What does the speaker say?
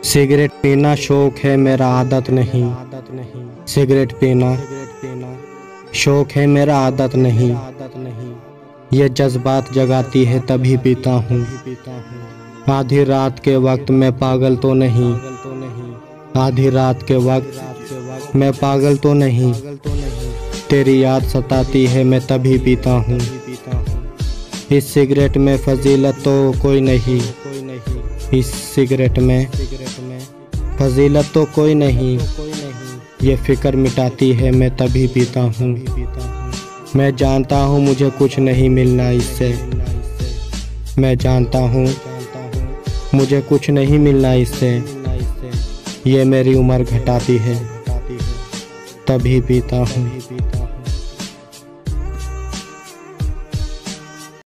Cigarette पीना शौक है मेरा आदत नहीं। सिगरेट पीना शौक है मेरा आदत नहीं। ये जज्बात जगाती है तभी पीता हूँ। आधी रात के वक्त मैं पागल तो नहीं। आधी रात के वक्त मैं पागल तो नहीं। तेरी याद सताती है मैं तभी पीता हूँ। इस सिगरेट में फजीलत तो कोई नहीं। इस सिगरेट में फजीलत तो कोई नहीं। ये फिक्र मिटाती है मैं तभी पीता हूँ। मैं जानता हूँ मुझे कुछ नहीं मिलना इससे। मैं जानता हूँ मुझे कुछ नहीं मिलना इससे। ये मेरी उम्र घटाती है तभी पीता हूँ।